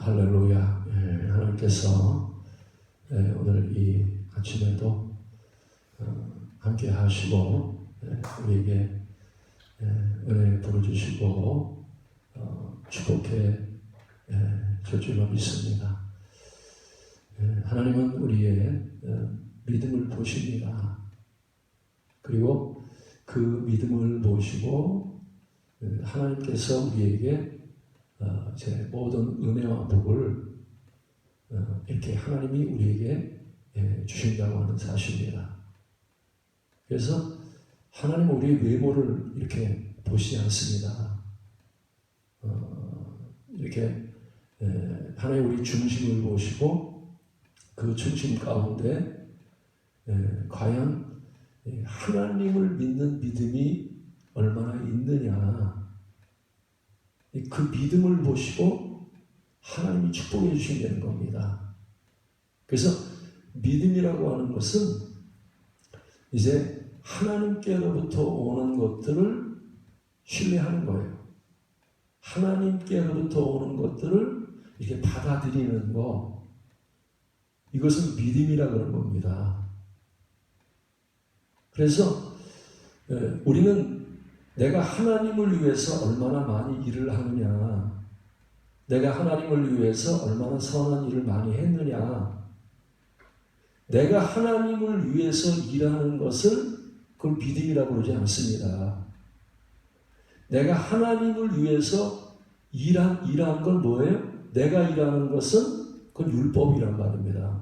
할렐루야. 하나님께서 오늘 이 아침에도 함께 하시고 우리에게 은혜 부어주시고 축복해 줄 줄로 믿습니다. 하나님은 우리의 믿음을 보십니다. 그리고 그 믿음을 보시고 하나님께서 우리에게 제 모든 은혜와 복을 이렇게 하나님이 우리에게 주신다고 하는 사실입니다. 그래서 하나님은 우리의 외모를 이렇게 보시지 않습니다. 이렇게 하나님 우리 중심을 보시고 그 중심 가운데 과연 하나님을 믿는 믿음이 얼마나 있느냐, 그 믿음을 보시고 하나님이 축복해 주신다는 겁니다. 그래서 믿음이라고 하는 것은 이제 하나님께로부터 오는 것들을 신뢰하는 거예요. 하나님께로부터 오는 것들을 이렇게 받아들이는 거, 이것은 믿음이라고 하는 겁니다. 그래서 우리는 내가 하나님을 위해서 얼마나 많이 일을 하느냐, 내가 하나님을 위해서 얼마나 선한 일을 많이 했느냐, 내가 하나님을 위해서 일하는 것을 그걸 믿음이라고 그러지 않습니다. 내가 하나님을 위해서 일한 건 뭐예요? 내가 일하는 것은 그건 율법이란 말입니다.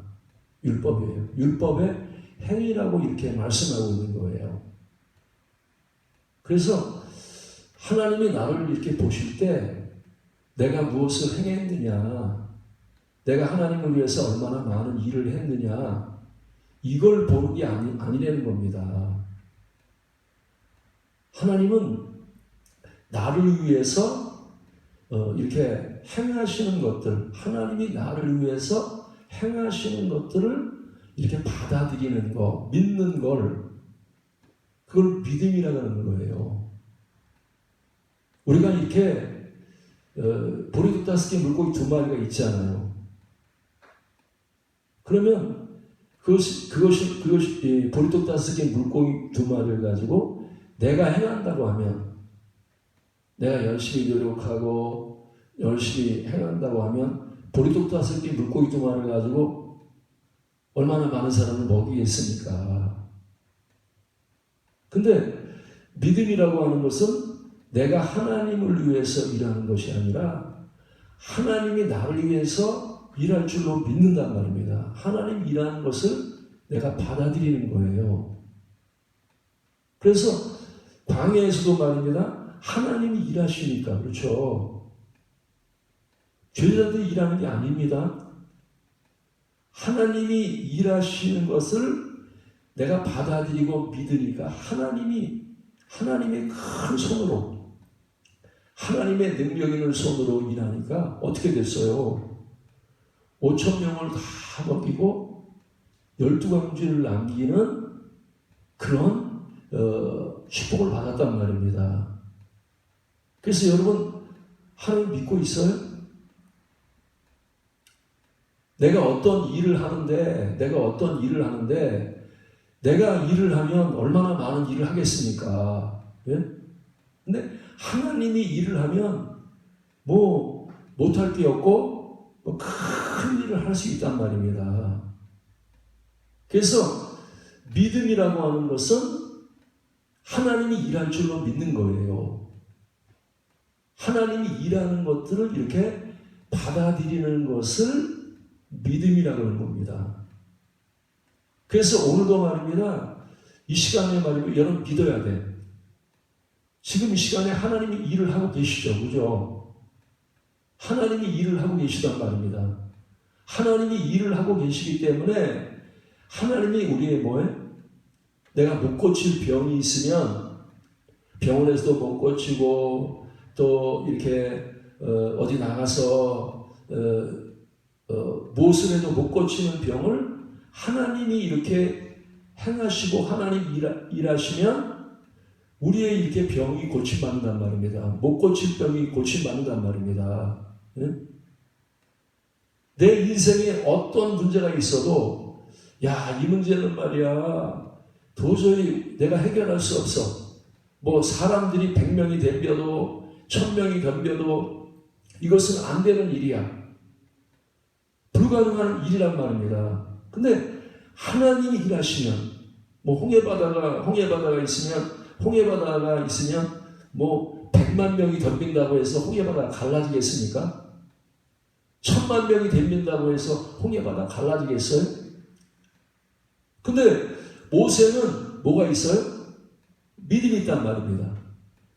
율법이에요. 율법의 행위라고 이렇게 말씀하고 있는 거예요. 그래서 하나님이 나를 이렇게 보실 때 내가 무엇을 행했느냐, 내가 하나님을 위해서 얼마나 많은 일을 했느냐, 이걸 보는 게 아니라는 겁니다. 하나님은 나를 위해서 이렇게 행하시는 것들, 하나님이 나를 위해서 행하시는 것들을 이렇게 받아들이는 거, 믿는 걸, 그걸 믿음이라고 하는 거예요. 우리가 이렇게 보리떡 5개 물고기 2마리가 있잖아요. 그러면 그것이 보리떡 5개 물고기 2마리를 가지고 내가 행한다고 하면, 내가 열심히 노력하고 열심히 행한다고 하면 보리떡 5개 물고기 2마리를 가지고 얼마나 많은 사람을 먹이겠습니까? 근데 믿음이라고 하는 것은 내가 하나님을 위해서 일하는 것이 아니라 하나님이 나를 위해서 일할 줄로 믿는단 말입니다. 하나님 일하는 것을 내가 받아들이는 거예요. 그래서 광야에서도 말입니다. 하나님이 일하시니까, 그렇죠? 죄자들이 일하는 게 아닙니다. 하나님이 일하시는 것을 내가 받아들이고 믿으니까 하나님의 큰 손으로, 하나님의 능력 있는 손으로 일하니까 어떻게 됐어요? 5,000명을 다 먹이고 12광지를 남기는 그런 축복을 받았단 말입니다. 그래서 여러분, 하나님 믿고 있어요? 내가 어떤 일을 하는데 내가 일을 하면 얼마나 많은 일을 하겠습니까? 예? 근데 하나님이 일을 하면 뭐 못할 게 없고 뭐 큰 일을 할 수 있단 말입니다. 그래서 믿음이라고 하는 것은 하나님이 일할 줄로 믿는 거예요. 하나님이 일하는 것들을 이렇게 받아들이는 것을 믿음이라고 하는 겁니다. 그래서 오늘도 말입니다. 이 시간에 말이면 여러분 믿어야 돼. 지금 이 시간에 하나님이 일을 하고 계시죠. 그죠? 하나님이 일을 하고 계시단 말입니다. 하나님이 일을 하고 계시기 때문에 하나님이 우리의 뭐예요? 내가 못 고칠 병이 있으면 병원에서도 못 고치고 또 이렇게 어디 나가서 무엇을 해도 못 고치는 병을 하나님이 이렇게 행하시고 하나님 일하시면 우리의 이렇게 병이 고침받는단 말입니다. 못 고칠 병이 고침받는단 말입니다. 네? 내 인생에 어떤 문제가 있어도 야, 이 문제는 말이야 도저히 내가 해결할 수 없어. 뭐 사람들이 100명이 덤벼도 1000명이 덤벼도 이것은 안 되는 일이야. 불가능한 일이란 말입니다. 근데 하나님이 일하시면 뭐 홍해바다가 있으면 뭐 100만 명이 덤빈다고 해서 홍해바다가 갈라지겠습니까? 1000만 명이 덤빈다고 해서 홍해바다가 갈라지겠어요? 근데 모세는 뭐가 있어요? 믿음이 있단 말입니다.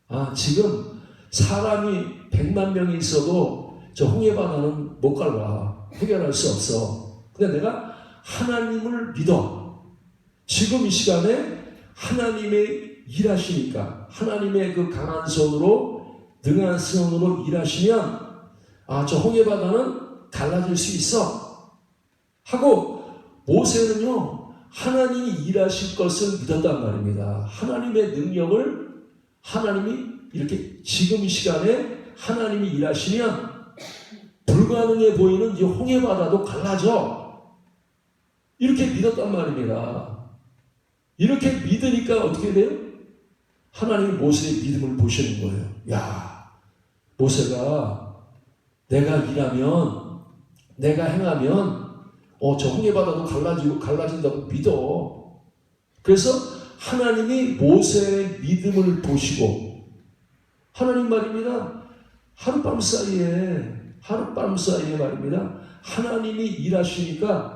아, 지금 사람이 100만 명이 있어도 저 홍해바다는 못 갈라. 해결할 수 없어. 근데 내가 하나님을 믿어. 지금 이 시간에 하나님의 일하시니까 하나님의 그 강한 손으로 능한 손으로 일하시면 아, 저 홍해바다는 갈라질 수 있어. 하고 모세는요. 하나님이 일하실 것을 믿었단 말입니다. 하나님의 능력을 하나님이 이렇게 지금 이 시간에 하나님이 일하시면 불가능해 보이는 이 홍해바다도 갈라져. 이렇게 믿었단 말입니다. 이렇게 믿으니까 어떻게 돼요? 하나님이 모세의 믿음을 보시는 거예요. 야, 모세가 내가 일하면, 내가 행하면 저 홍해바다도 갈라진다고 믿어. 그래서 하나님이 모세의 믿음을 보시고 하나님 말입니다. 하룻밤 사이에 말입니다. 하나님이 일하시니까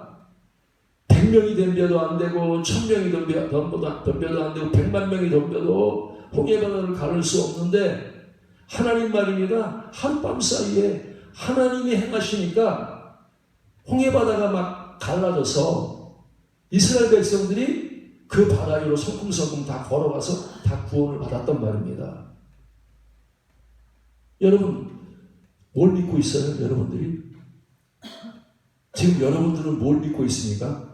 100명이 덤벼도 안 되고 1000명이 덤벼도 안 되고 100만 명이 덤벼도 홍해바다를 가를 수 없는데 하나님 말입니다. 하룻밤 사이에 하나님이 행하시니까 홍해바다가 막 갈라져서 이스라엘 백성들이 그 바다 위로 성큼성큼 다 걸어가서 다 구원을 받았단 말입니다. 여러분 뭘 믿고 있어요? 여러분들이? 지금 여러분들은 뭘 믿고 있습니까?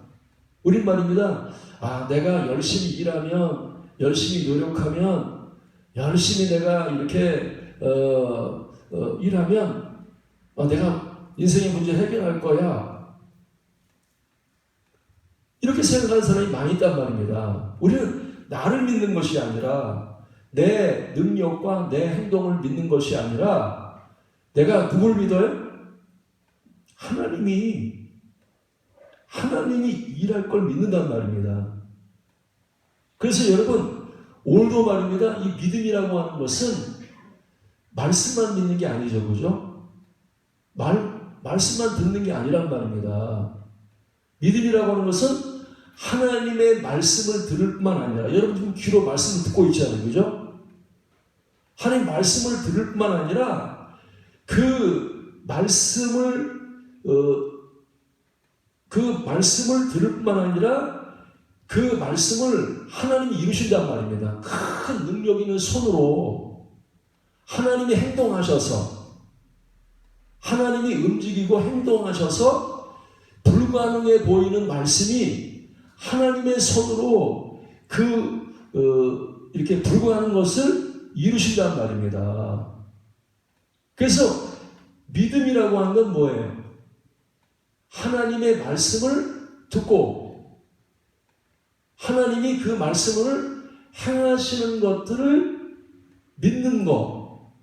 우린 말입니다. 아, 내가 열심히 일하면, 열심히 노력하면, 열심히 내가 이렇게 일하면 내가 인생의 문제 해결할 거야. 이렇게 생각하는 사람이 많이 있단 말입니다. 우리는 나를 믿는 것이 아니라 내 능력과 내 행동을 믿는 것이 아니라 내가 누굴 믿어요? 하나님이 일할 걸 믿는단 말입니다. 그래서 여러분 오늘도 말입니다. 이 믿음이라고 하는 것은 말씀만 믿는 게 아니죠. 그죠? 말씀만 듣는 게 아니란 말입니다. 믿음이라고 하는 것은 하나님의 말씀을 들을 뿐만 아니라 여러분 지금 귀로 말씀을 듣고 있잖아요. 그죠? 하나님 말씀을 들을 뿐만 아니라 그 말씀을 들을 뿐만 아니라 그 말씀을 하나님이 이루신단 말입니다. 큰 능력 있는 손으로 하나님이 행동하셔서 하나님이 움직이고 행동하셔서 불가능해 보이는 말씀이 하나님의 손으로 이렇게 불가능한 것을 이루신단 말입니다. 그래서 믿음이라고 하는 건 뭐예요? 하나님의 말씀을 듣고 하나님이 그 말씀을 행하시는 것들을 믿는 것,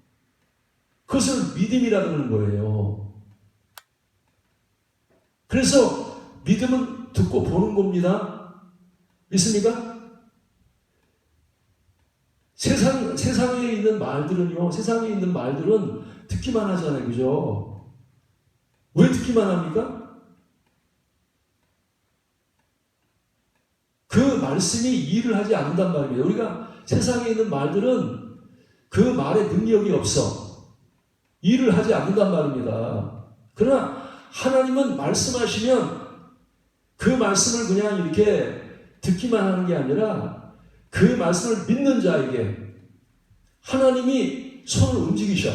그것을 믿음이라는 거예요. 그래서 믿음은 듣고 보는 겁니다. 믿습니까? 세상에 있는 말들은 듣기만 하잖아요. 그죠? 왜 듣기만 합니까? 그 말씀이 일을 하지 않는단 말입니다. 우리가 세상에 있는 말들은 그 말에 능력이 없어. 일을 하지 않는단 말입니다. 그러나 하나님은 말씀하시면 그 말씀을 그냥 이렇게 듣기만 하는 게 아니라 그 말씀을 믿는 자에게 하나님이 손을 움직이셔.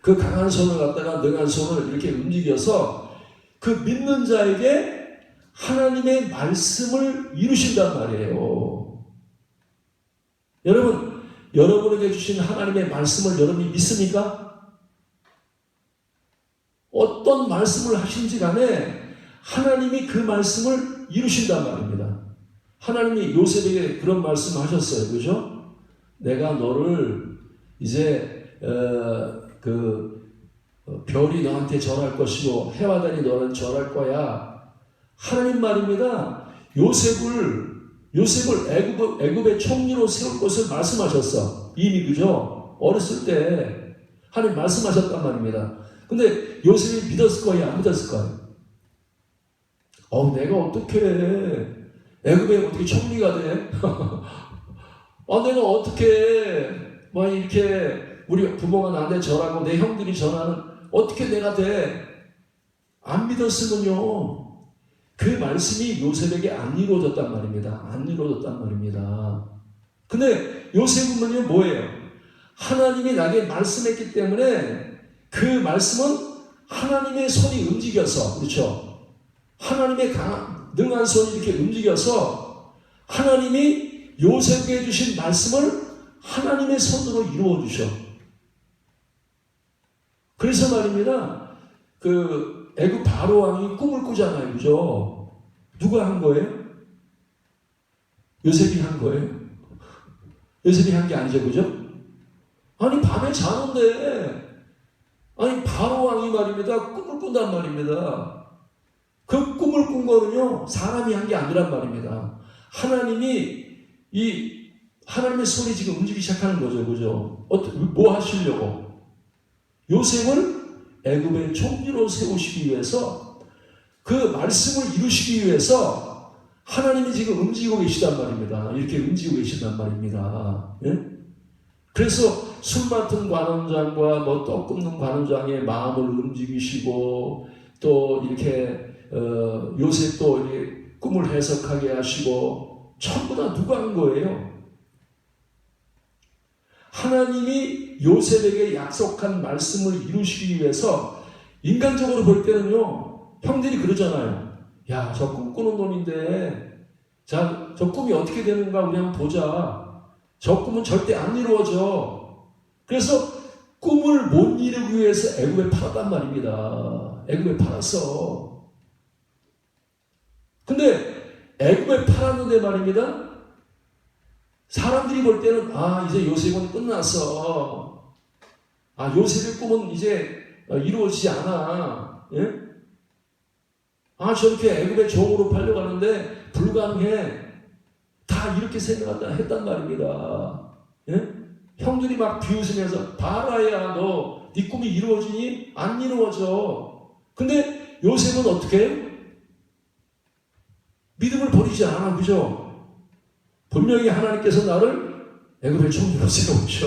그 강한 손을 갖다가 능한 손을 이렇게 움직여서 그 믿는 자에게 하나님의 말씀을 이루신단 말이에요. 여러분, 여러분에게 주신 하나님의 말씀을 여러분이 믿습니까? 어떤 말씀을 하신지 간에 하나님이 그 말씀을 이루신단 말입니다. 하나님이 요셉에게 그런 말씀을 하셨어요. 그죠? 내가 너를 이제 별이 너한테 절할 것이고 해와 달이 너를 절할 거야. 하나님 말입니다. 요셉을 애굽의 총리로 세울 것을 말씀하셨어. 이미 그죠? 어렸을 때 하나님 말씀하셨단 말입니다. 근데 요셉이 믿었을 거야, 안 믿었을 거야? 내가 어떻게 애굽에 어떻게 총리가 돼? 내가 어떻게 막 이렇게 우리 부모가 나한테 절하고 내 형들이 전하는 어떻게 내가 돼? 안 믿었으면요. 그 말씀이 요셉에게 안 이루어졌단 말입니다. 안 이루어졌단 말입니다. 근데 요셉은요 뭐예요? 하나님이 나에게 말씀했기 때문에 그 말씀은 하나님의 손이 움직여서, 그렇죠? 하나님의 능한 손이 이렇게 움직여서 하나님이 요셉에게 주신 말씀을 하나님의 손으로 이루어 주셔. 그래서 말입니다. 애굽 바로 왕이 꿈을 꾸잖아요. 그죠? 누가 한 거예요? 요셉이 한 거예요. 요셉이 한 게 아니죠. 그죠? 아니 밤에 자는데 바로 왕이 말입니다. 꿈을 꾼단 말입니다. 그 꿈을 꾼 거는요. 사람이 한 게 아니란 말입니다. 하나님의 손이 지금 움직이기 시작하는 거죠. 그죠? 뭐 하시려고? 요셉을 애굽의 총리로 세우시기 위해서 그 말씀을 이루시기 위해서 하나님이 지금 움직이고 계시단 말입니다. 이렇게 움직이고 계시단 말입니다. 예? 그래서 술 맡은 관원장과 떡 굽는 관원장의 마음을 움직이시고 또 이렇게 요셉도 이렇게 꿈을 해석하게 하시고 전부 다 누가 한 거예요? 하나님이 요셉에게 약속한 말씀을 이루시기 위해서 인간적으로 볼 때는요, 형들이 그러잖아요. 야, 저 꿈 꾸는 놈인데, 자, 저 꿈이 어떻게 되는가 우리 한번 보자. 저 꿈은 절대 안 이루어져. 그래서 꿈을 못 이루기 위해서 애굽에 팔았단 말입니다. 애굽에 팔았어. 근데 애굽에 팔았는데 말입니다. 사람들이 볼 때는 이제 요셉은 끝났어. 요셉의 꿈은 이제 이루어지지 않아. 예? 저렇게 애굽의 종으로 팔려가는데 불가능해. 다 이렇게 생각했단 말입니다. 예? 형들이 막 비웃으면서 바라야 너 네 꿈이 이루어지니? 안 이루어져. 근데 요셉은 어떻게 해요? 믿음을 버리지 않아. 그죠? 분명히 하나님께서 나를 애굽의 총리로 세우셔.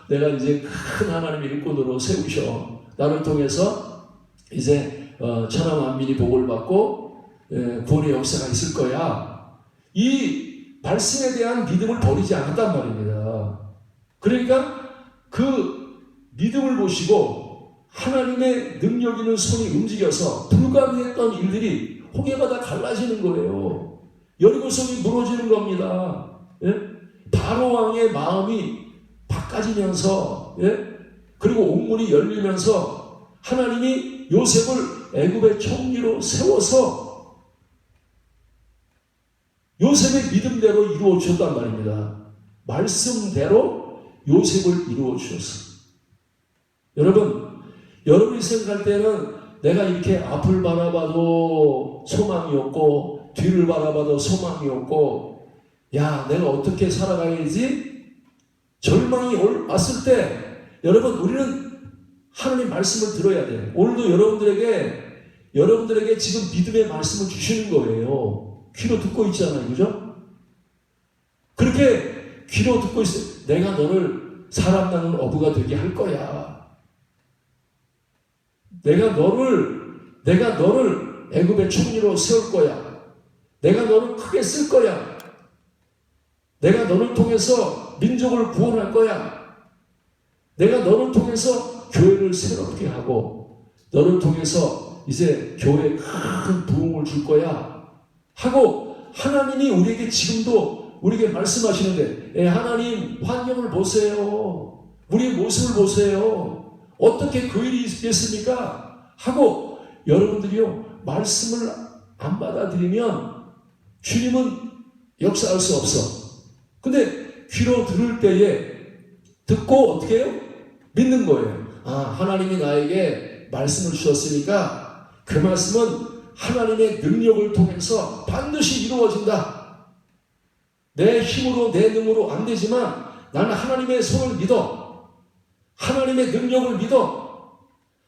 내가 이제 큰 하나님의 일꾼으로 세우셔. 나를 통해서 이제 천하 만민이 복을 받고 구원의 역사가 있을 거야. 이 말씀에 대한 믿음을 버리지 않았단 말입니다. 그러니까 그 믿음을 보시고 하나님의 능력 있는 손이 움직여서 불가능했던 일들이 홍해가 다 갈라지는 거예요. 여리고성이 무너지는 겁니다. 예? 바로 왕의 마음이 바꿔지면서, 예? 그리고 옥문이 열리면서 하나님이 요셉을 애굽의 총리로 세워서 요셉의 믿음대로 이루어 주셨단 말입니다. 말씀대로 요셉을 이루어 주셨어. 여러분이 생각할 때는 내가 이렇게 앞을 바라봐도 소망이 없고 뒤를 바라봐도 소망이 없고 내가 어떻게 살아가야지? 절망이 왔을 때 여러분 우리는 하나님 말씀을 들어야 돼요. 오늘도 여러분들에게 지금 믿음의 말씀을 주시는 거예요. 귀로 듣고 있잖아요. 그죠? 그렇게 귀로 듣고 있어요. 내가 너를 사람 낳는 어부가 되게 할 거야. 내가 너를 애굽의 총리로 세울 거야. 내가 너를 크게 쓸 거야. 내가 너를 통해서 민족을 구원할 거야. 내가 너를 통해서 교회를 새롭게 하고 너를 통해서 이제 교회에 큰 부흥을 줄 거야 하고 하나님이 우리에게 지금도 우리에게 말씀하시는데 하나님 환경을 보세요. 우리의 모습을 보세요. 어떻게 그 일이 있겠습니까? 하고 여러분들이요 말씀을 안 받아들이면 주님은 역사할 수 없어. 근데 귀로 들을 때에 듣고 어떻게 해요? 믿는 거예요. 아, 하나님이 나에게 말씀을 주셨으니까 그 말씀은 하나님의 능력을 통해서 반드시 이루어진다. 내 힘으로 내 능으로 안 되지만 나는 하나님의 손을 믿어. 하나님의 능력을 믿어.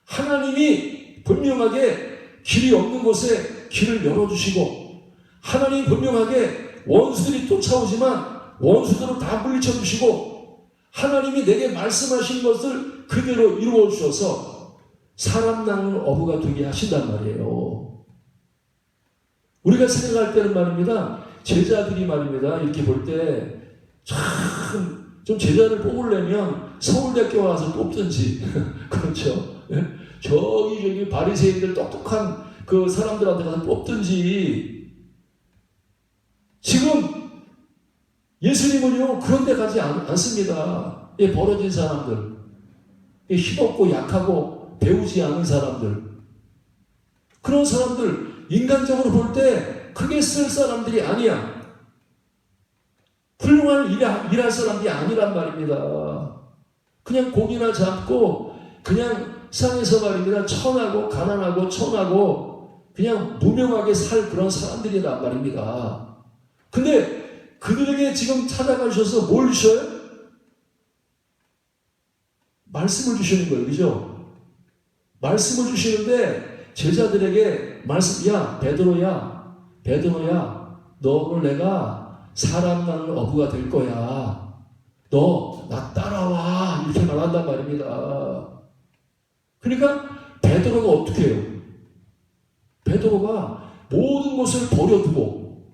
하나님이 분명하게 길이 없는 곳에 길을 열어주시고 하나님이 분명하게 원수들이 쫓아오지만 원수들을 다 물리쳐 주시고 하나님이 내게 말씀하신 것을 그대로 이루어 주셔서 사람 낳는 어부가 되게 하신단 말이에요. 우리가 생각할 때는 말입니다. 제자들이 말입니다. 이렇게 볼 때 참 좀 제자를 뽑으려면 서울대학교 와서 뽑든지 그렇죠. 저기 바리새인들 똑똑한 그 사람들한테 가서 뽑든지 지금 예수님은요 그런 데 가지 않습니다. 벌어진 사람들, 힘없고 약하고 배우지 않은 사람들, 그런 사람들 인간적으로 볼 때 크게 쓸 사람들이 아니야. 훌륭한 일할 사람들이 아니란 말입니다. 그냥 고기나 잡고 그냥 세상에서 말입니다. 천하고 가난하고 천하고 그냥 무명하게 살 그런 사람들이란 말입니다. 근데 그들에게 지금 찾아가 주셔서 뭘 주셔요? 말씀을 주시는 거예요. 그죠? 말씀을 주시는데 제자들에게 야 베드로야 너를 내가 사람 낳는 어부가 될 거야. 너 나 따라와. 이렇게 말한단 말입니다. 그러니까 베드로가 어떻게 해요? 베드로가 모든 것을 버려두고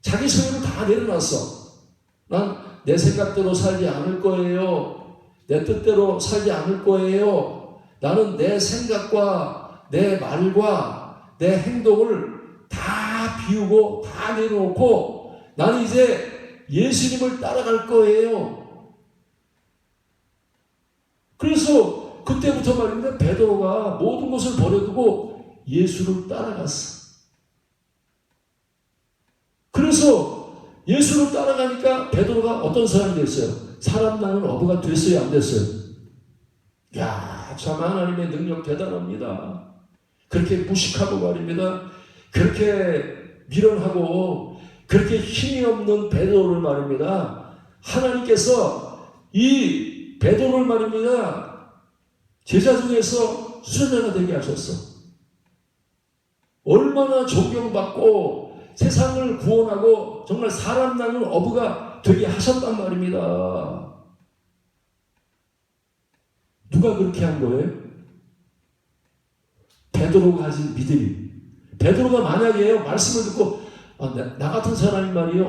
자기 소유를 다 내려놨어. 난 내 생각대로 살지 않을 거예요. 내 뜻대로 살지 않을 거예요. 나는 내 생각과 내 말과 내 행동을 다 비우고 다 내려놓고 나는 이제 예수님을 따라갈 거예요. 그래서 그때부터 말입니다. 베드로가 모든 것을 버려두고 예수를 따라갔어. 그래서 예수를 따라가니까 베드로가 어떤 사람이 됐어요? 사람 낳는 어부가 됐어요? 안 됐어요? 야, 참 하나님의 능력 대단합니다. 그렇게 무식하고 말입니다. 그렇게 미련하고 그렇게 힘이 없는 베드로를 말입니다. 하나님께서 이 베드로를 말입니다. 제자 중에서 수련자가 되게 하셨어. 얼마나 존경받고 세상을 구원하고 정말 사람 낳는 어부가 되게 하셨단 말입니다. 누가 그렇게 한 거예요? 베드로가 가진 믿음이. 베드로가 만약에 말씀을 듣고 나 같은 사람이 말이에요.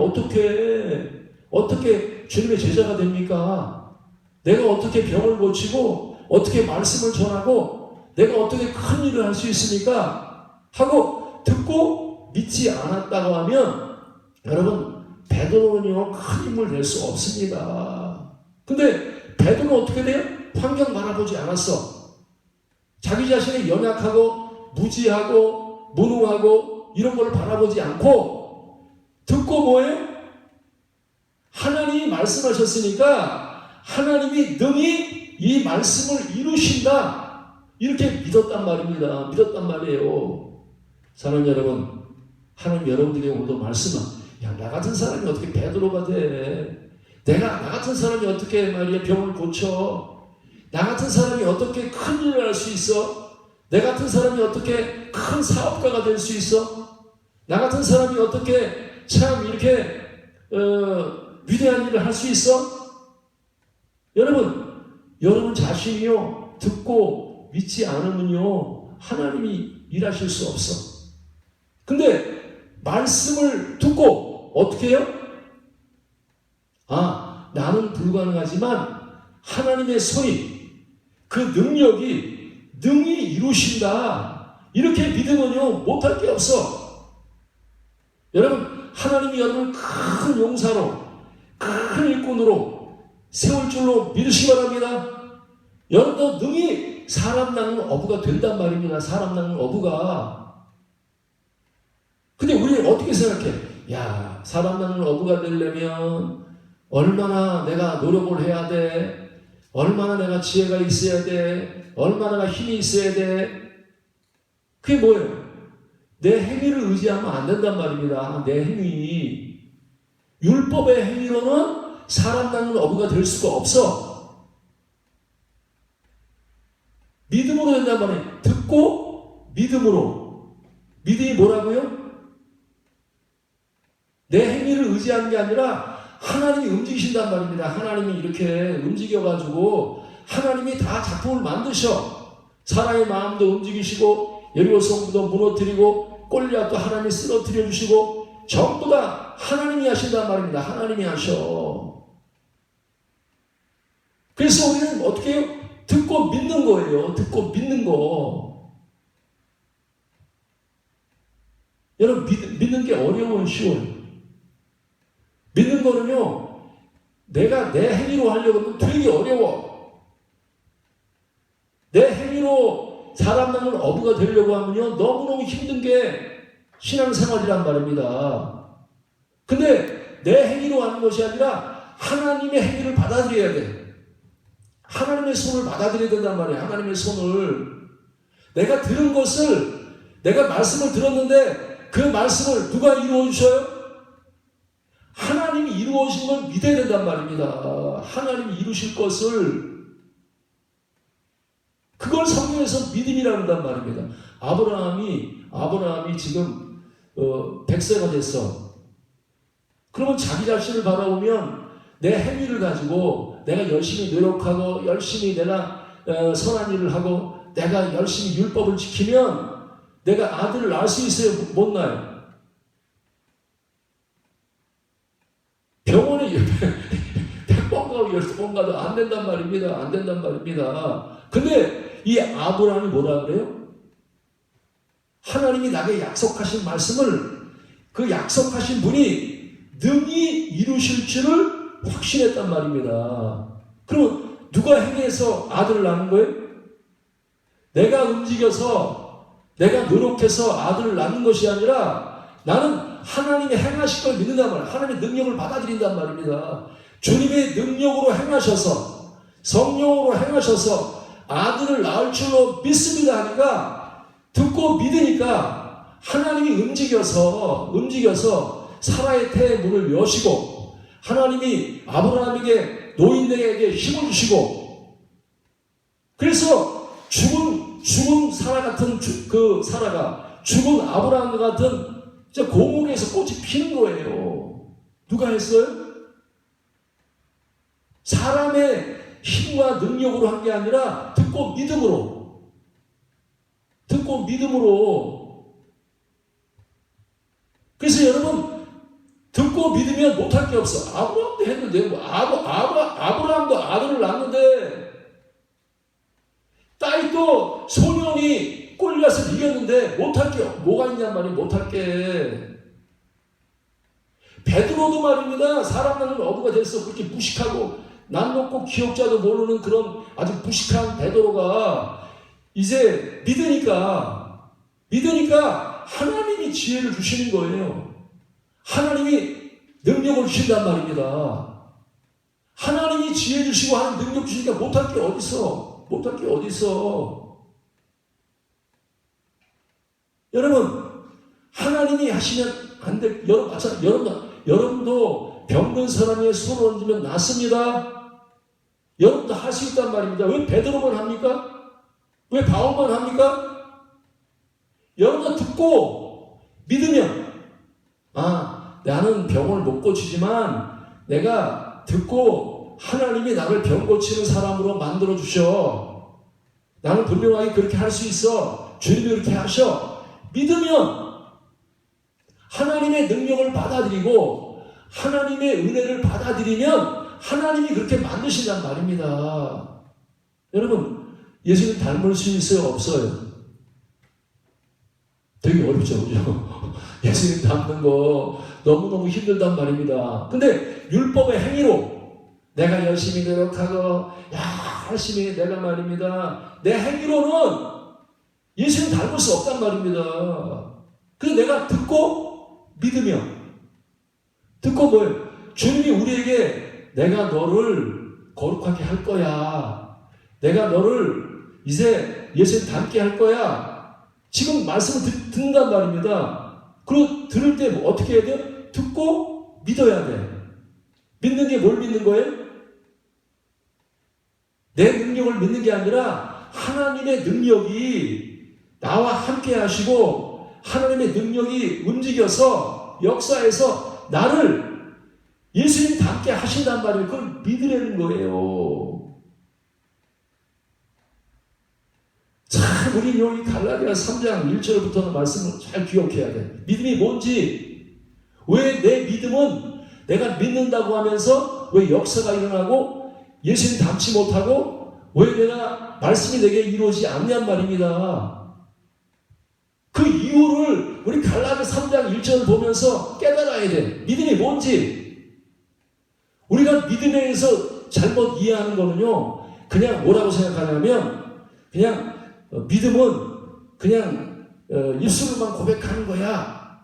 어떻게 주님의 제자가 됩니까? 내가 어떻게 병을 고치고 어떻게 말씀을 전하고 내가 어떻게 큰 일을 할 수 있습니까? 하고 듣고 믿지 않았다고 하면 여러분 베드로는요 큰 힘을 낼 수 없습니다. 근데 베드로는 어떻게 돼요? 환경 바라보지 않았어. 자기 자신이 연약하고 무지하고 무능하고 이런 걸 바라보지 않고 듣고 뭐예요? 하나님이 말씀하셨으니까 하나님이 능히 이 말씀을 이루신다. 이렇게 믿었단 말입니다. 믿었단 말이에요. 사랑하는 여러분, 하나님 여러분들에게 오늘도 말씀은 나 같은 사람이 어떻게 베드로가 돼? 나 같은 사람이 어떻게 말이야 병을 고쳐? 나 같은 사람이 어떻게 큰 일을 할 수 있어? 내 같은 사람이 어떻게 큰 사업가가 될 수 있어? 나 같은 사람이 어떻게 참 이렇게 위대한 일을 할 수 있어? 여러분 자신이요 듣고 믿지 않으면요 하나님이 일하실 수 없어. 근데 말씀을 듣고 어떻게 해요? 나는 불가능하지만 하나님의 손이 그 능력이 능히 이루신다. 이렇게 믿으면요 못할 게 없어. 여러분 하나님이 여러분을 큰 용사로 큰 일꾼으로 세울 줄로 믿으시기 바랍니다. 여러분도 능히 사람 낚는 어부가 된단 말입니다. 사람 낚는 어부가. 근데 우리는 어떻게 생각해? 야, 사람 낚는 어부가 되려면 얼마나 내가 노력을 해야 돼? 얼마나 내가 지혜가 있어야 돼? 얼마나 힘이 있어야 돼? 그게 뭐예요? 내 행위를 의지하면 안 된단 말입니다. 내 행위. 율법의 행위로는 사람 낚는 어부가 될 수가 없어. 믿음으로 된단 말이에요. 듣고 믿음으로. 믿음이 뭐라고요? 내 행위를 의지하는 게 아니라 하나님이 움직이신단 말입니다. 하나님이 이렇게 움직여가지고 하나님이 다 작품을 만드셔. 사람의 마음도 움직이시고 여리고 성부도 무너뜨리고 골리앗도 하나님이 쓰러뜨려 주시고 전부 다 하나님이 하신단 말입니다. 하나님이 하셔. 그래서 우리는 어떻게 해요? 듣고 믿는 거예요. 듣고 믿는 거. 여러분 믿는 게 어려워요? 쉬워요? 믿는 거는요, 내가 내 행위로 하려고 하면 되게 어려워. 내 행위로 사람 낚는 어부가 되려고 하면요, 너무너무 힘든 게 신앙생활이란 말입니다. 근데 내 행위로 하는 것이 아니라 하나님의 행위를 받아들여야 돼. 하나님의 손을 받아들여야 된단 말이에요. 하나님의 손을. 내가 들은 것을, 내가 말씀을 들었는데 그 말씀을 누가 이루어 주셔요? 하나님이 이루어진 걸 믿어야 된단 말입니다. 하나님이 이루실 것을, 그걸 성경에서 믿음이라고 한단 말입니다. 아브라함이 지금 100세가 됐어. 그러면 자기 자신을 바라보면 내 행위를 가지고 내가 열심히 노력하고 열심히 내가 선한 일을 하고 내가 열심히 율법을 지키면 내가 아들을 낳을 수 있어요? 못 낳아요? 병원에 100번 가고 10번 가도 안 된단 말입니다. 안 된단 말입니다. 근데 이 아브라함이 뭐라 그래요? 하나님이 나에게 약속하신 말씀을 그 약속하신 분이 능히 이루실 줄을 확신했단 말입니다. 그럼 누가 행해서 아들을 낳는 거예요? 내가 움직여서 내가 노력해서 아들을 낳는 것이 아니라 나는 하나님이 행하실 걸 믿는단 말이에요. 하나님의 능력을 받아들인단 말입니다. 주님의 능력으로 행하셔서 성령으로 행하셔서 아들을 낳을 줄로 믿습니다 하니까 듣고 믿으니까 하나님이 움직여서 사라의 태의 문을 여시고 하나님이 아브라함에게 노인에게 힘을 주시고 그래서 죽은 사라 같은 그 사라가 죽은 아브라함 같은 진짜 고목에서 꽃이 피는 거예요. 누가 했어요? 사람의 힘과 능력으로 한 게 아니라 듣고 믿음으로. 그래서 여러분 듣고 믿으면 못할 게 없어. 아브라함도 했는데 아브라함도 아들을 낳았는데 딸도 소년이 골리앗을 이겼는데 못할 게 뭐가 있냔 말이에요. 못할 게. 베드로도 말입니다. 사람 낚는 어부가 됐어. 그렇게 무식하고 남 놓고 기억자도 모르는 그런 아주 무식한 베드로가 이제 믿으니까 하나님이 지혜를 주시는 거예요. 하나님이 능력을 주신단 말입니다. 하나님이 지혜 주시고 하는 능력 주시니까 못할 게 어딨어. 여러분, 하나님이 하시면 안 돼. 여러분도 병든 사람의 손을 얹으면 낫습니다. 여러분도 할 수 있단 말입니다. 왜 베드로만 합니까? 왜 바울만 합니까? 여러분도 듣고 믿으면 나는 병을 못 고치지만 내가 듣고 하나님이 나를 병 고치는 사람으로 만들어 주셔. 나는 분명하게 그렇게 할 수 있어. 주님이 그렇게 하셔. 믿으면 하나님의 능력을 받아들이고 하나님의 은혜를 받아들이면 하나님이 그렇게 만드신단 말입니다. 여러분, 예수님 닮을 수 있어요? 없어요? 되게 어렵죠, 그죠? 예수님 닮는 거 너무너무 힘들단 말입니다. 근데 율법의 행위로 내가 열심히 노력하고 열심히 내가 말입니다. 내 행위로는 예수님 닮을 수 없단 말입니다. 그래서 내가 듣고 믿으며 듣고 뭐예요? 주님이 우리에게 내가 너를 거룩하게 할 거야. 내가 너를 이제 예수님 닮게 할 거야. 지금 말씀을 듣는단 말입니다. 그리고 들을 때 어떻게 해야 돼요? 듣고 믿어야 돼. 믿는 게 뭘 믿는 거예요? 내 능력을 믿는 게 아니라 하나님의 능력이 나와 함께 하시고 하나님의 능력이 움직여서 역사에서 나를 예수님 닮게 하신단 말이에요. 그걸 믿으라는 거예요. 참 우리 여기 갈라디아 3장 1절부터는 말씀을 잘 기억해야 돼. 믿음이 뭔지, 왜 내 믿음은 내가 믿는다고 하면서 왜 역사가 일어나고 예수님 닮지 못하고 왜 내가 말씀이 내게 이루어지지 않냔 말입니다. 그 이유를 우리 갈라디아 3장 1절을 보면서 깨달아야 돼. 믿음이 뭔지. 우리가 믿음에 대해서 잘못 이해하는 거는요, 그냥 뭐라고 생각하냐면 그냥 믿음은 그냥 입술로만 고백하는 거야.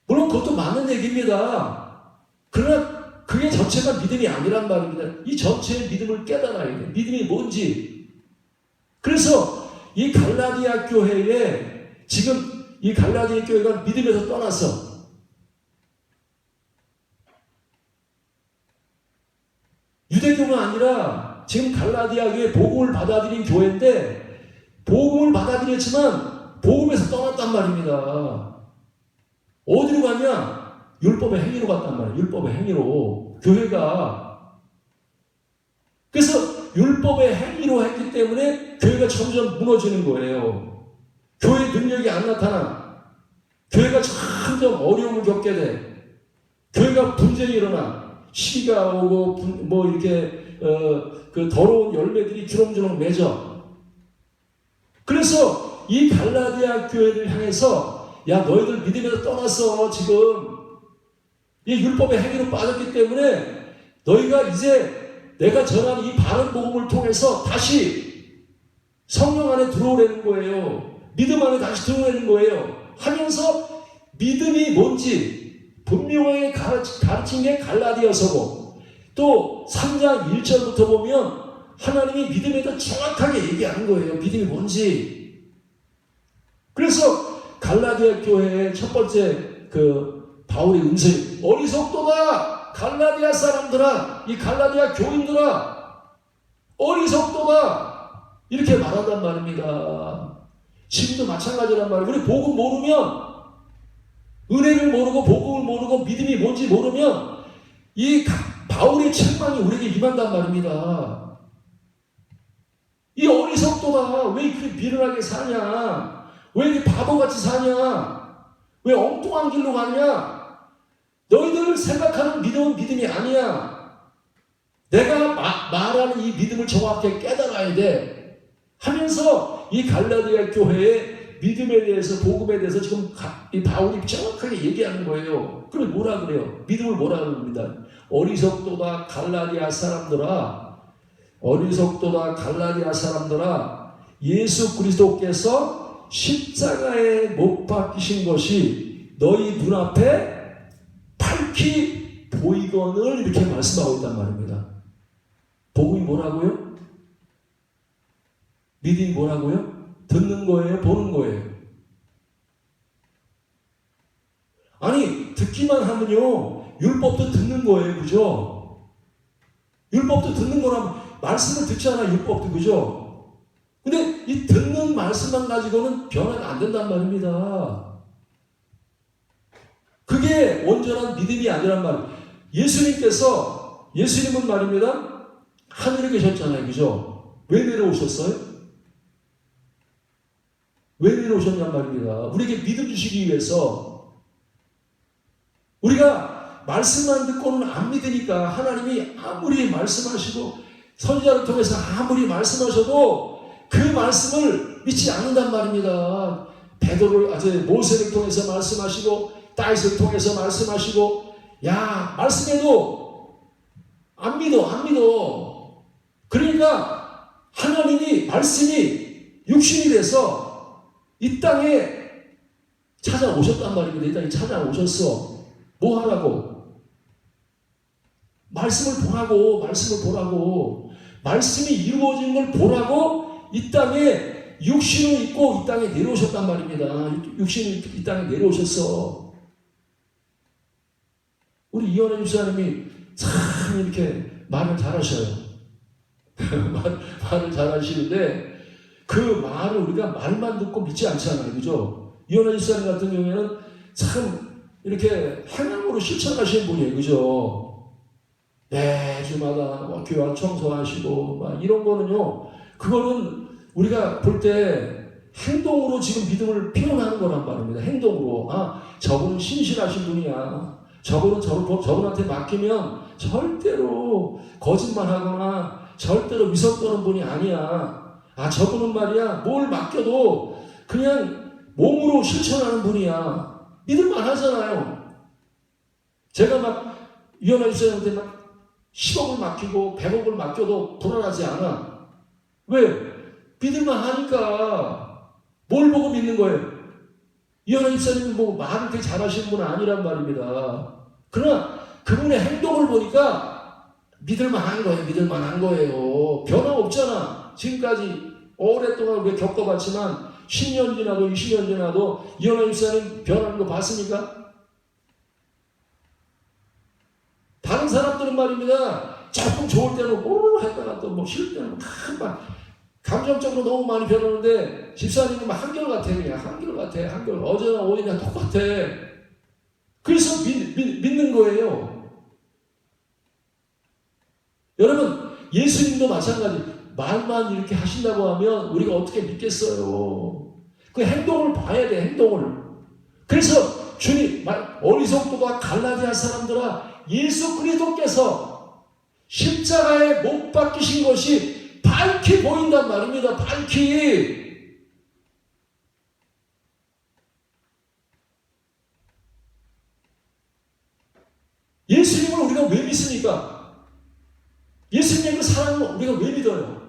물론 그것도 맞는 얘기입니다. 그러나 그게 전체가 믿음이 아니란 말입니다. 이 전체의 믿음을 깨달아야 돼. 믿음이 뭔지. 그래서 이 갈라디아 교회에 지금 이 갈라디아 교회가 믿음에서 떠나서 유대교가 아니라 지금 갈라디아 교회 복음을 받아들인 교회인데 복음을 받아들였지만 복음에서 떠났단 말입니다. 어디로 가냐? 율법의 행위로 갔단 말이에요. 율법의 행위로. 교회가. 그래서 율법의 행위로 했기 때문에 교회가 점점 무너지는 거예요. 교회 능력이 안 나타나. 교회가 점점 어려움을 겪게 돼. 교회가 분쟁이 일어나. 시기가 오고 뭐 이렇게 그 더러운 열매들이 주렁주렁 맺어. 그래서 이 갈라디아 교회를 향해서 야 너희들 믿음에서 떠났어 지금. 이 율법의 행위로 빠졌기 때문에 너희가 이제 내가 전하는 이 바른 복음을 통해서 다시 성령 안에 들어오라는 거예요. 믿음 안에 다시 들어오라는 거예요. 하면서 믿음이 뭔지 분명하게 가르친 게 갈라디아서고 또 3장 1절부터 보면 하나님이 믿음에 대해 정확하게 얘기하는 거예요. 믿음이 뭔지. 그래서 갈라디아 교회의 첫 번째 바울의 음성이 어리석도다 갈라디아 사람들아, 이 갈라디아 교인들아 어리석도다 이렇게 말한단 말입니다. 지금도 마찬가지란 말이에요. 우리 복음 모르면, 은혜를 모르고 복음을 모르고 믿음이 뭔지 모르면 이 바울의 책망이 우리에게 임한단 말입니다. 이 어리석도다, 왜 이렇게 미련하게 사냐, 왜 이렇게 바보같이 사냐, 왜 엉뚱한 길로 가냐, 너희들 생각하는 믿음은 믿음이 아니야. 내가 말하는 이 믿음을 정확하게 깨달아야 돼 하면서 이 갈라디아 교회의 믿음에 대해서, 복음에 대해서 지금 이 바울이 정확하게 얘기하는 거예요. 그럼 뭐라 그래요? 믿음을 뭐라 그럽니다. 어리석도다 갈라디아 사람들아, 어리석도다 갈라디아 사람들아, 예수 그리스도께서 십자가에 못 박히신 것이 너희 눈앞에 밝히 보이거늘 이렇게 말씀하고 있단 말입니다. 복음이 뭐라고요? 믿음이 뭐라고요? 듣는 거예요? 보는 거예요? 아니 듣기만 하면요 율법도 듣는 거예요. 그죠? 율법도 듣는 거라면 말씀을 듣잖아. 율법도. 그죠? 근데 이 듣는 말씀만 가지고는 변화가 안 된단 말입니다. 그게 온전한 믿음이 아니란 말이에요. 예수님은 말입니다. 하늘에 계셨잖아요. 그죠? 왜 내려오셨어요? 왜 내려오셨냔 말입니다. 우리에게 믿음 주시기 위해서. 우리가 말씀만 듣고는 안 믿으니까 하나님이 아무리 말씀하시고 선지자를 통해서 아무리 말씀하셔도 그 말씀을 믿지 않는단 말입니다. 모세를 통해서 말씀하시고 다윗을 통해서 말씀하시고, 야 말씀해도 안 믿어. 그러니까 하나님이 말씀이 육신이 돼서 이 땅에 찾아오셨단 말입니다. 이 땅에 찾아오셨어. 뭐 하라고? 말씀을 보라고. 말씀이 이루어진 걸 보라고 이 땅에 육신을 입고 이 땅에 내려오셨단 말입니다. 육신이 이 땅에 내려오셨어. 우리 이현애 집사님이 참 이렇게 말을 잘하셔요. 말을 잘하시는데 그 말을 우리가 말만 듣고 믿지 않잖아요. 그죠? 이현애 집사님 같은 경우에는 참 이렇게 행함으로 실천하시는 분이에요. 그죠? 매주마다 교회 청소하시고 막 이런 거는요. 그거는 우리가 볼 때 행동으로 지금 믿음을 표현하는 거란 말입니다. 행동으로. 저분은 신실하신 분이야. 저분한테 맡기면 절대로 거짓말하거나 절대로 위선 떠는 분이 아니야. 저분은 말이야 뭘 맡겨도 그냥 몸으로 실천하는 분이야. 믿을만 하잖아요. 제가 막 이현아 집사님한테 막 10억을 맡기고 100억을 맡겨도 불안하지 않아. 왜? 믿을만 하니까. 뭘 보고 믿는 거예요? 이현아 집사님은 뭐 말을 되게 잘하시는 분은 아니란 말입니다. 그러나 그분의 행동을 보니까 믿을만한 거예요. 변화 없잖아. 지금까지 오랫동안 우리가 겪어봤지만 10년 지나도 20년 지나도 이현아 집사님 변하는 거 봤습니까? 다른 사람들은 말입니다. 조금 좋을 때는 오르르 했다가 또 뭐 싫을 때는 막 감정적으로 너무 많이 변하는데 집사님은 막 한결같아. 그냥 한결같아. 어제나 오늘이나 똑같아. 그래서 믿는 거예요. 여러분 예수님도 마찬가지. 말만 이렇게 하신다고 하면 우리가 어떻게 믿겠어요. 그 행동을 봐야 돼. 행동을. 그래서 주님 어리석도가 갈라디아 사람들아 예수 그리스도께서 십자가에 못 박히신 것이 밝히 보인단 말입니다. 밝히. 예수님을 우리가 왜 믿습니까? 예수님의 그 사랑을 우리가 왜 믿어요?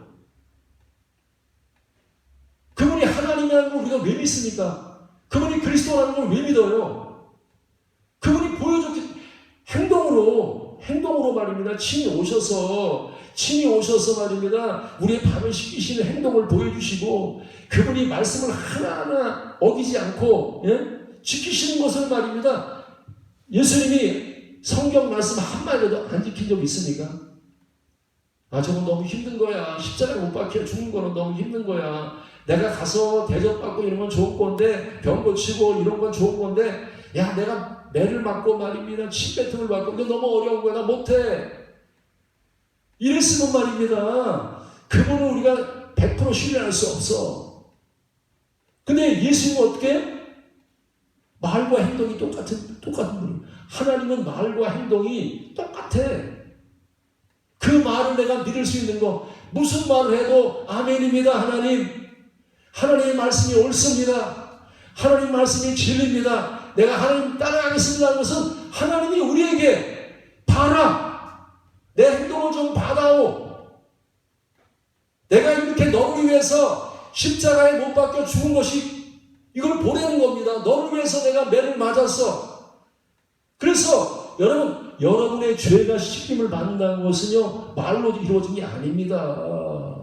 그분이 하나님이라는 걸 우리가 왜 믿습니까? 그분이 그리스도라는 걸 왜 믿어요? 그분이 보여줬기 행동으로 말입니다. 친히 오셔서 말입니다. 우리의 밥을 시키시는 행동을 보여주시고 그분이 말씀을 하나하나 어기지 않고 지키시는 것을 말입니다. 예수님이 성경 말씀 한마디라도 안 지킨 적 있습니까? 저건 너무 힘든 거야. 십자가에 못 박혀 죽는 거는 너무 힘든 거야. 내가 가서 대접받고 이런 건 좋은 건데 병 고치고 이런 건 좋은 건데 야 내가 매를 맞고 말입니다. 침뱉음을 받고 이거 너무 어려운 거야. 나 못해. 이랬으면 말입니다. 그분은 우리가 100% 신뢰할 수 없어. 근데 예수님은 어떻게? 말과 행동이 똑같은 분이에요. 하나님은 말과 행동이 똑같아. 그 말을 내가 믿을 수 있는 거 무슨 말을 해도 아멘입니다. 하나님의 말씀이 옳습니다. 하나님 말씀이 진리입니다. 내가 하나님 따라가겠습니다 하는 것은 하나님이 우리에게 봐라. 내 행동을 좀 받아오. 내가 이렇게 너를 위해서 십자가에 못 박혀 죽은 것이 이걸 보내는 겁니다. 너를 위해서 내가 매를 맞았어. 그래서 여러분의 죄가 씻김을 받는다는 것은요 말로 이루어진 게 아닙니다.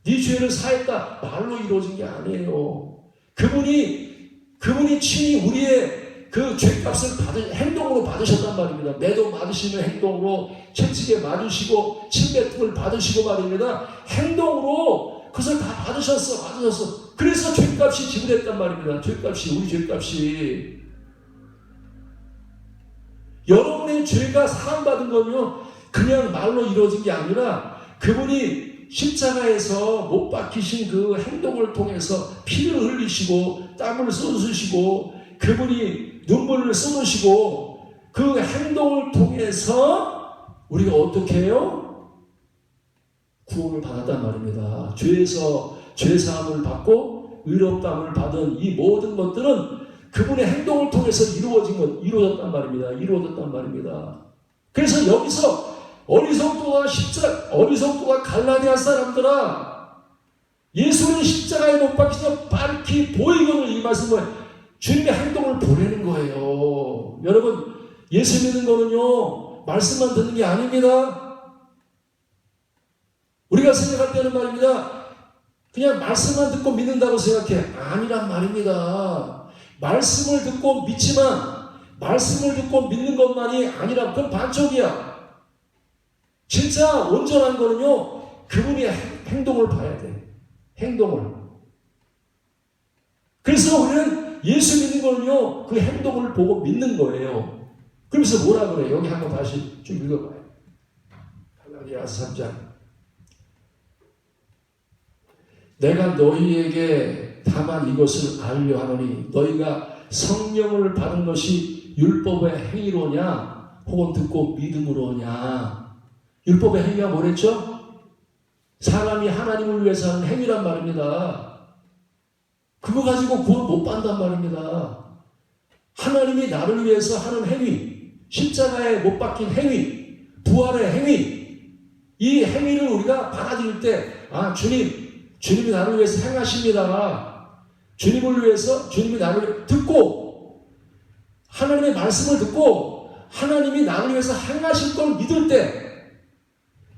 네 죄를 사했다 말로 이루어진 게 아니에요. 그분이 친히 우리의 그 죄값을 행동으로 받으셨단 말입니다. 매도 맞으시는 행동으로 채찍에 맞으시고 침뱉음을 받으시고 말입니다. 행동으로 그것을 다 받으셨어. 그래서 죄값이 지불했단 말입니다. 우리 죄값이. 여러분의 죄가 사함받은 건요 그냥 말로 이루어진 게 아니라 그분이 십자가에서 못 박히신 그 행동을 통해서 피를 흘리시고 땀을 쏟으시고 그분이 눈물을 쏟으시고 그 행동을 통해서 우리가 어떻게 해요? 구원을 받았단 말입니다. 죄에서 죄사함을 받고 의롭다함을 받은 이 모든 것들은 그분의 행동을 통해서 이루어졌단 말입니다. 그래서 여기서 어리석도가 갈라디아 사람들아, 예수는 십자가에 못 박히시며 빨리 보이거늘, 이 말씀은 주님의 행동을 보내는 거예요. 여러분, 예수 믿는 거는요, 말씀만 듣는 게 아닙니다. 우리가 생각할 때는 말입니다, 그냥 말씀만 듣고 믿는다고 생각해. 아니란 말입니다. 말씀을 듣고 믿지만 말씀을 듣고 믿는 것만이 아니라 그건 반쪽이야. 진짜 온전한 거는요, 그분의 행동을 봐야 돼. 행동을. 그래서 우리는 예수 믿는 거는요, 그 행동을 보고 믿는 거예요. 그러면서 뭐라 그래? 여기 한번 다시 좀 읽어봐요. 갈라디아서 3장. 내가 너희에게 다만 이것을 알려 하노니 너희가 성령을 받은 것이 율법의 행위로냐 혹은 듣고 믿음으로냐. 율법의 행위가 뭐랬죠? 사람이 하나님을 위해서 하는 행위란 말입니다. 그거 가지고 구원 못 받는단 말입니다. 하나님이 나를 위해서 하는 행위, 십자가에 못 박힌 행위, 부활의 행위, 이 행위를 우리가 받아들일 때, 아, 주님이 나를 위해서 행하십니다. 주님을 위해서, 주님이 나를 듣고, 하나님의 말씀을 듣고, 하나님이 나를 위해서 행하실 걸 믿을 때,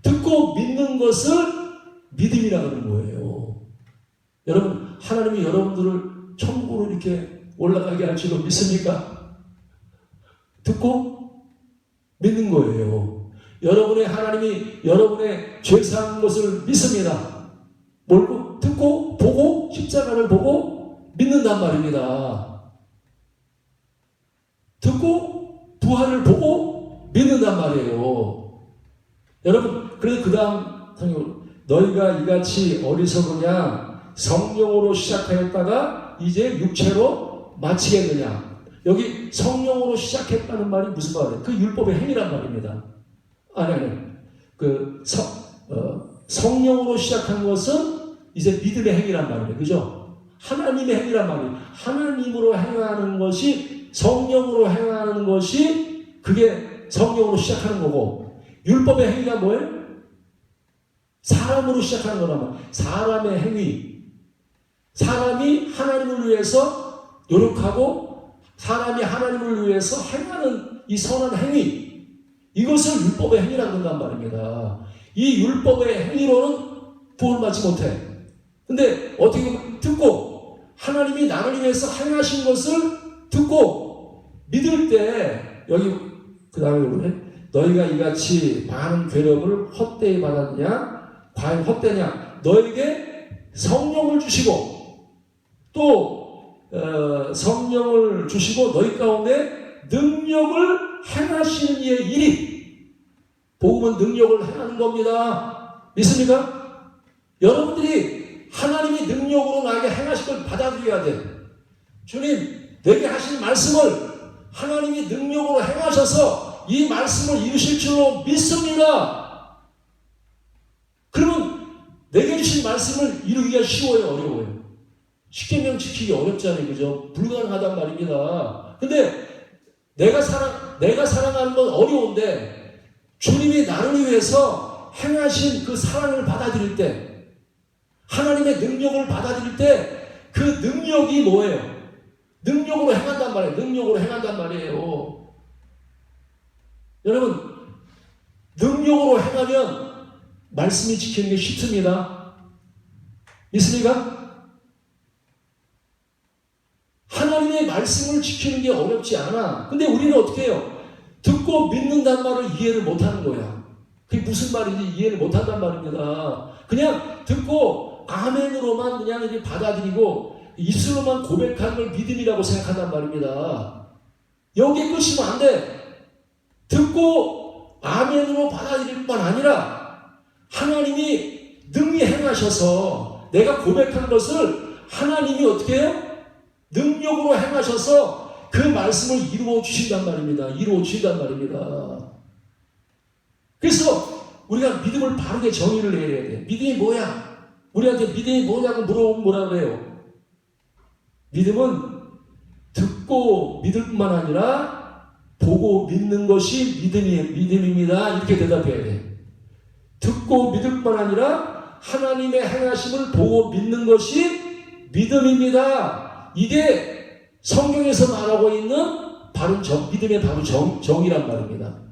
듣고 믿는 것을 믿음이라고 하는 거예요. 여러분, 하나님이 여러분들을 천국으로 이렇게 올라가게 할 줄로 믿습니까? 듣고 믿는 거예요. 여러분의 하나님이 여러분의 죄사한 것을 믿습니다. 뭘로? 듣고 보고 십자가를 보고 믿는단 말입니다. 듣고 부활을 보고 믿는단 말이에요. 여러분, 그래서 그 다음 너희가 이같이 어리석으냐 성령으로 시작하였다가 이제 육체로 마치겠느냐. 여기 성령으로 시작했다는 말이 무슨 말이에요? 그 율법의 행위란 말입니다. 아니. 성령으로 시작한 것은 이제 믿음의 행위란 말이에요. 그죠? 하나님의 행위란 말이에요. 하나님으로 행하는 것이, 성령으로 행하는 것이 그게 성령으로 시작하는 거고, 율법의 행위가 뭐예요? 사람으로 시작하는 거란 말이에요. 사람의 행위. 사람이 하나님을 위해서 노력하고 사람이 하나님을 위해서 행하는 이 선한 행위, 이것을 율법의 행위라고 한단 말입니다. 이 율법의 행위로는 구원받지 못해. 근데 어떻게 보면 듣고 하나님이 나를 위해서 행하신 것을 듣고 믿을 때, 여기 그 다음에 보래, 너희가 이같이 많은 괴력을 헛되이 받았느냐? 과연 헛되냐? 너에게 성령을 주시고 또 성령을 주시고 너희 가운데 능력을 행하시는 이의 일이, 복음은 능력을 행하는 겁니다. 믿습니까? 여러분들이 하나님이 능력으로 나에게 행하실 걸 받아들여야 돼. 주님, 내게 하신 말씀을 하나님이 능력으로 행하셔서 이 말씀을 이루실 줄로 믿습니다. 그러면 내게 주신 말씀을 이루기가 쉬워요, 어려워요? 십계명 지키기 어렵잖아요, 그죠? 불가능하단 말입니다. 근데 내가 사랑하는 건 어려운데 주님이 나를 위해서 행하신 그 사랑을 받아들일 때, 하나님의 능력을 받아들일 때 그 능력이 뭐예요? 능력으로 행한단 말이에요. 능력으로 행한단 말이에요. 여러분, 능력으로 행하면 말씀이 지키는 게 쉽습니다. 믿습니까? 하나님의 말씀을 지키는 게 어렵지 않아. 근데 우리는 어떻게 해요? 듣고 믿는단 말을 이해를 못하는 거야. 그게 무슨 말인지 이해를 못한단 말입니다. 그냥 듣고 아멘으로만 그냥 이렇게 받아들이고 입술로만 고백하는 걸 믿음이라고 생각한단 말입니다. 여기에 끝이면 안 돼. 듣고 아멘으로 받아들일 뿐만 아니라 하나님이 능히 행하셔서 내가 고백한 것을 하나님이 어떻게 해요? 능력으로 행하셔서 그 말씀을 이루어 주신단 말입니다. 이루어 주신단 말입니다. 그래서 우리가 믿음을 바르게 정의를 내려야 돼. 믿음이 뭐야? 우리한테 믿음이 뭐냐고 물어보면 뭐라 그래요? 믿음은 듣고 믿을 뿐만 아니라 보고 믿는 것이 믿음입니다. 이렇게 대답해야 돼. 듣고 믿을 뿐 아니라 하나님의 행하심을 보고 믿는 것이 믿음입니다. 이게 성경에서 말하고 있는 바로 믿음의 바로 정이란 말입니다.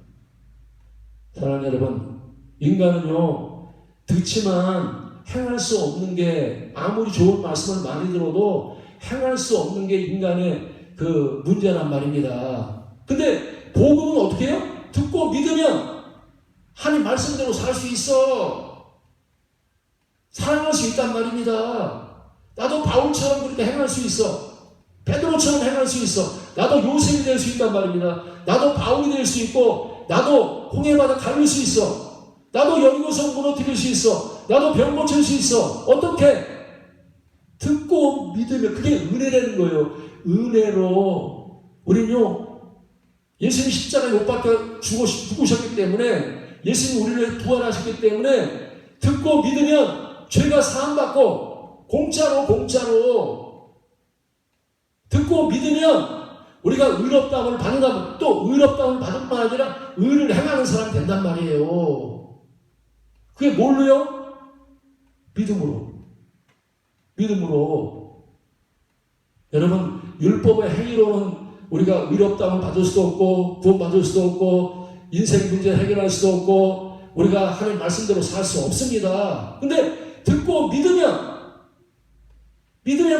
사랑하는 여러분, 인간은요, 듣지만 행할 수 없는 게, 아무리 좋은 말씀을 많이 들어도 행할 수 없는 게 인간의 그 문제란 말입니다. 근데 복음은 어떻게 해요? 듣고 믿으면 하나님 말씀대로 살 수 있어. 사랑할 수 있단 말입니다. 나도 바울처럼 그렇게 행할 수 있어. 베드로처럼 행할 수 있어. 나도 요셉이 될 수 있단 말입니다. 나도 바울이 될 수 있고, 나도 홍해바다 갈릴 수 있어. 나도 여리고성 무너뜨릴 수 있어. 나도 병 고칠 수 있어. 어떻게? 듣고 믿으면 그게 은혜라는 거예요. 은혜로 우리는요, 예수님 십자가에 못 박혀 죽으셨기 때문에, 예수님 우리를 부활하셨기 때문에 듣고 믿으면 죄가 사함받고 공짜로 듣고 믿으면 우리가 의롭다함을 받는다면, 또 의롭다함을 받을 뿐 아니라 의를 행하는 사람 된단 말이에요. 그게 뭘로요? 믿음으로. 여러분, 율법의 행위로는 우리가 의롭다함을 받을 수도 없고, 구원받을 수도 없고, 인생 문제 해결할 수도 없고, 우리가 하나님 말씀대로 살 수 없습니다. 근데 듣고 믿으면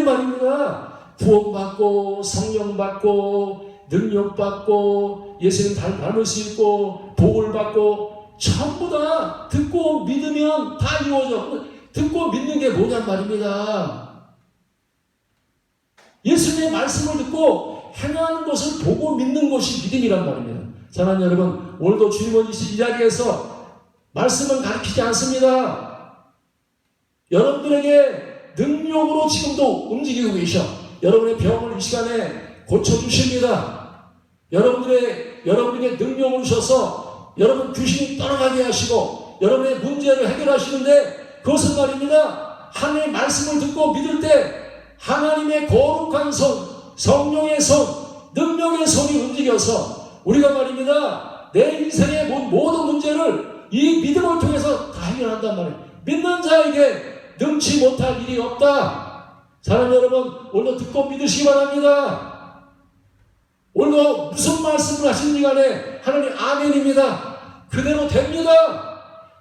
말입니다. 구원받고, 성령받고, 능력받고, 예수님 닮을 수 있고, 복을 받고, 전부 다 듣고 믿으면 다 이루어져. 듣고 믿는 게 뭐냔 말입니다. 예수님의 말씀을 듣고 행하는 것을 보고 믿는 것이 믿음이란 말입니다. 사랑하는 여러분, 오늘도 주님은 이 자리에서 말씀을 가르치지 않습니다. 여러분들에게 능력으로 지금도 움직이고 계셔. 여러분의 병을 이 시간에 고쳐주십니다. 여러분에게 능력을 주셔서 여러분 귀신이 떠나가게 하시고 여러분의 문제를 해결하시는데, 그것은 말입니다, 하나님의 말씀을 듣고 믿을 때 하나님의 거룩한 손, 성령의 손, 능력의 손이 움직여서 우리가 말입니다, 내 인생의 모든 문제를 이 믿음을 통해서 다 해결한단 말이에요. 믿는 자에게 능치 못할 일이 없다. 사랑하는 여러분, 오늘도 듣고 믿으시기 바랍니다. 오늘도 무슨 말씀을 하시는지 간에 하나님 아멘입니다. 그대로 됩니다.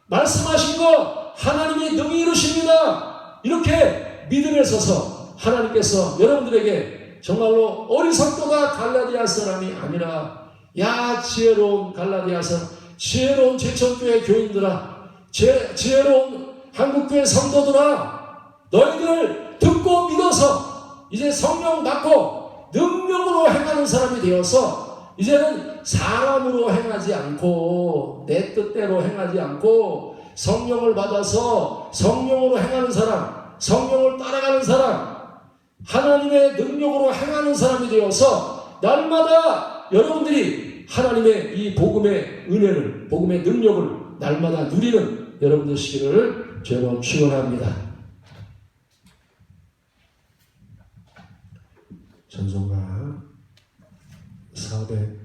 말씀하신 거 하나님이 능히 이루십니다. 이렇게 믿음에 서서 하나님께서 여러분들에게 정말로 어리석도다 갈라디아 사람이 아니라, 야 지혜로운 갈라디아 사람, 지혜로운 제천교회 교인들아, 지혜로운 한국교회 성도들아, 너희들 듣고 믿어서 이제 성령 받고 능력으로 행하는 사람이 되어서 이제는 사람으로 행하지 않고 내 뜻대로 행하지 않고 성령을 받아서 성령으로 행하는 사람, 성령을 따라가는 사람, 하나님의 능력으로 행하는 사람이 되어서 날마다 여러분들이 하나님의 이 복음의 은혜를, 복음의 능력을 날마다 누리는 여러분 되시기를 제가 축원합니다. 전송가 400